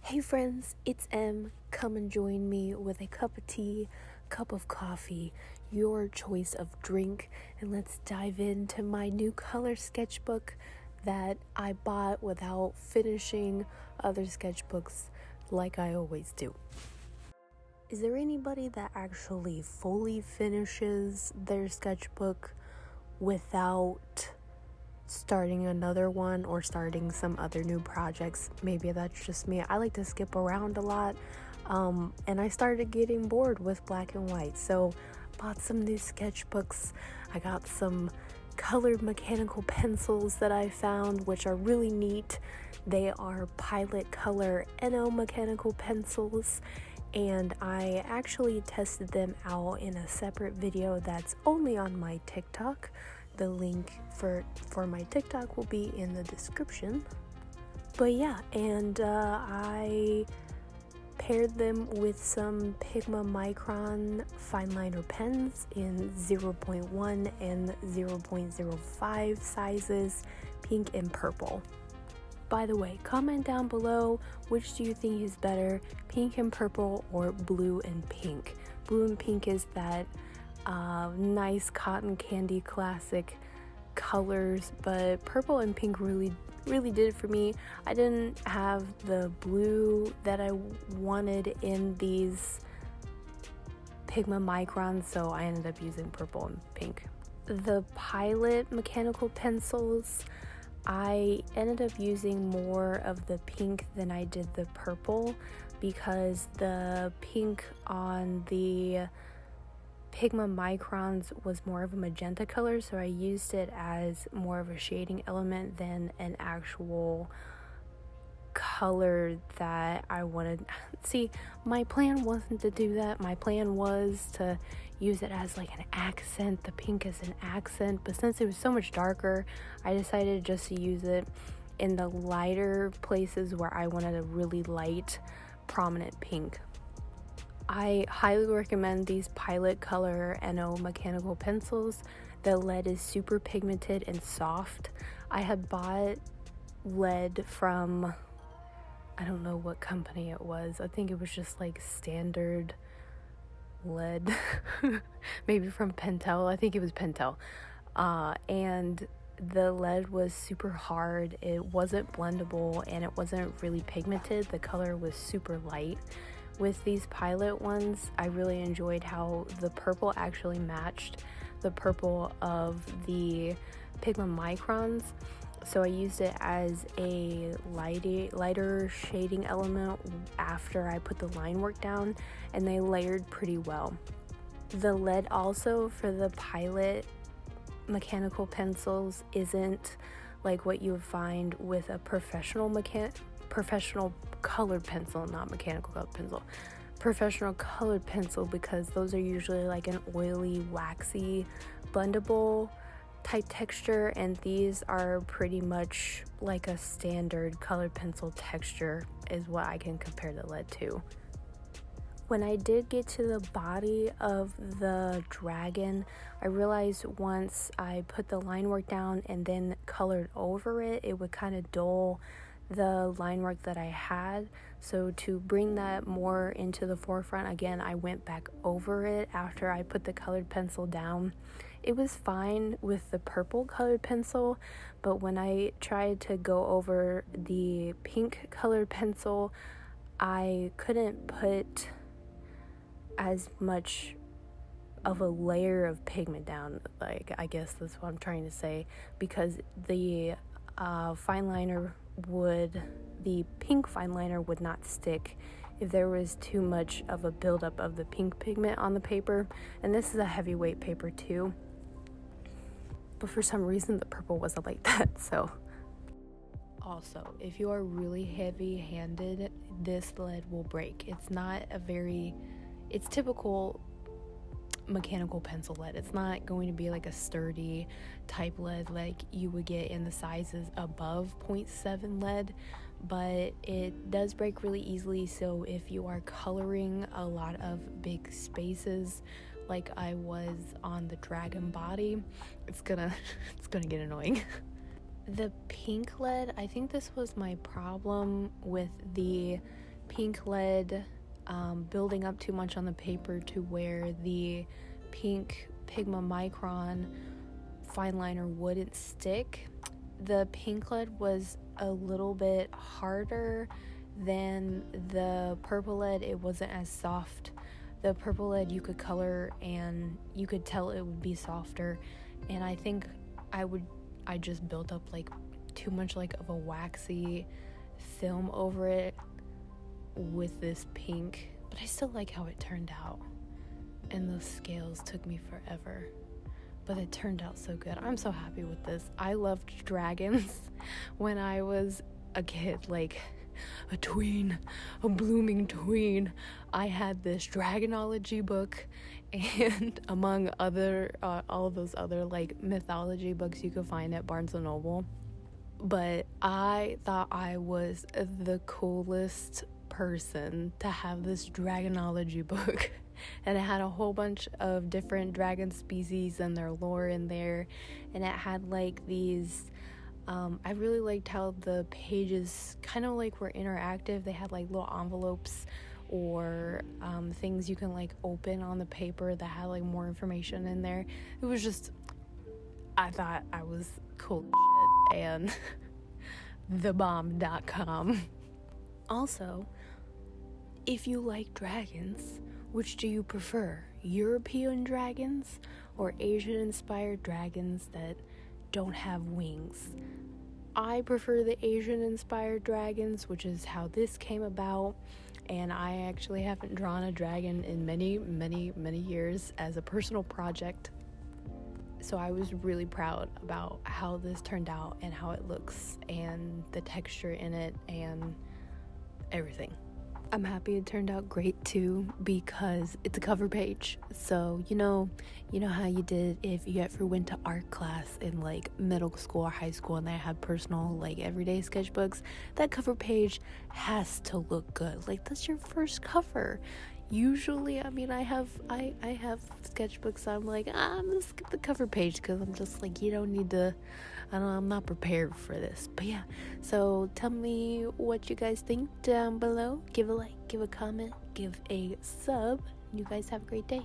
Hey friends, it's Em. Come and join me with a cup of tea, cup of coffee, your choice of drink, and let's dive into my new color sketchbook that I bought without finishing other sketchbooks like I always do. Is there anybody that actually fully finishes their sketchbook without starting another one or starting some other new projects? Maybe that's just me. I like to skip around a lot, and I started getting bored with black and white, so bought some new sketchbooks. I got some colored mechanical pencils that I found, which are really neat. They are Pilot Color NO mechanical pencils, and I actually tested them out in a separate video that's only on my TikTok. The link for my TikTok will be in the description. But yeah, and I paired them with some Pigma Micron fine liner pens in 0.1 and 0.05 sizes, pink and purple. By the way, comment down below, which do you think is better, pink and purple or blue and pink? Blue and pink is that nice cotton candy classic colors, but purple and pink really did it for me. I didn't have the blue that I wanted in these Pigma Microns, so I ended up using purple and pink. The Pilot mechanical pencils, I ended up using more of the pink than I did the purple because the pink on the Pigma Microns was more of a magenta color, so I used it as more of a shading element than an actual color that I wanted. See, my plan wasn't to do that. My plan was to use it as like an accent, the pink as an accent, but since it was so much darker, I decided just to use it in the lighter places where I wanted a really light, prominent pink. I highly recommend these Pilot Color NO mechanical pencils. The lead is super pigmented and soft. I had bought lead from, I don't know what company it was. I think it was just like standard lead. Maybe from Pentel. I think it was Pentel. And the lead was super hard. It wasn't blendable and it wasn't really pigmented. The color was super light. With these Pilot ones, I really enjoyed how the purple actually matched the purple of the Pigma Microns. So I used it as a lighter shading element after I put the line work down, and they layered pretty well. The lead also for the Pilot mechanical pencils isn't like what you would find with a professional colored pencil, not mechanical colored pencil, professional colored pencil, because those are usually like an oily, waxy, blendable type texture, and these are pretty much like a standard colored pencil texture is what I can compare the lead to. When I did get to the body of the dragon, I realized once I put the line work down and then colored over it, it would kind of dull the line work that I had. So to bring that more into the forefront, again, I went back over it after I put the colored pencil down. It was fine with the purple colored pencil, but when I tried to go over the pink colored pencil, I couldn't put as much of a layer of pigment down. Like, I guess that's what I'm trying to say, because the the pink fine liner would not stick if there was too much of a buildup of the pink pigment on the paper. And this is a heavyweight paper too, but for some reason the purple wasn't like that. So also, if you are really heavy-handed, this lead will break. It's typical mechanical pencil lead. It's not going to be like a sturdy type lead like you would get in the sizes above 0.7 lead, but it does break really easily. So if you are coloring a lot of big spaces like I was on the dragon body, it's gonna get annoying. The pink lead, I think this was my problem with the pink lead building up too much on the paper to where the pink Pigma Micron fine liner wouldn't stick. The pink lead was a little bit harder than the purple lead. It wasn't as soft. The purple lead you could color and you could tell it would be softer, and I think I just built up like too much like of a waxy film over it with this pink, but I still like how it turned out. And those scales took me forever, but it turned out so good. I'm so happy with this. I loved dragons when I was a kid, like a tween, a blooming tween. I had this Dragonology book, and among other all of those other like mythology books you could find at Barnes & Noble. But I thought I was the coolest person to have this Dragonology book. And it had a whole bunch of different dragon species and their lore in there, and it had like these I really liked how the pages kind of like were interactive. They had like little envelopes or things you can like open on the paper that had like more information in there. It was just, I thought I was cool as shit, and thebomb.com. Also, if you like dragons, which do you prefer? European dragons or Asian-inspired dragons that don't have wings? I prefer the Asian-inspired dragons, which is how this came about, and I actually haven't drawn a dragon in many years as a personal project. So I was really proud about how this turned out and how it looks and the texture in it and everything. I'm happy it turned out great too, because it's a cover page. So you know how you did if you ever went to art class in like middle school or high school and they had personal like everyday sketchbooks. That cover page has to look good. Like, that's your first cover. Usually, I mean, I have sketchbooks. I'm like, I'm gonna skip the cover page because I'm just like, you don't need to. I don't know, I'm not prepared for this. But yeah, so tell me what you guys think down below. Give a like, give a comment, give a sub. You guys have a great day.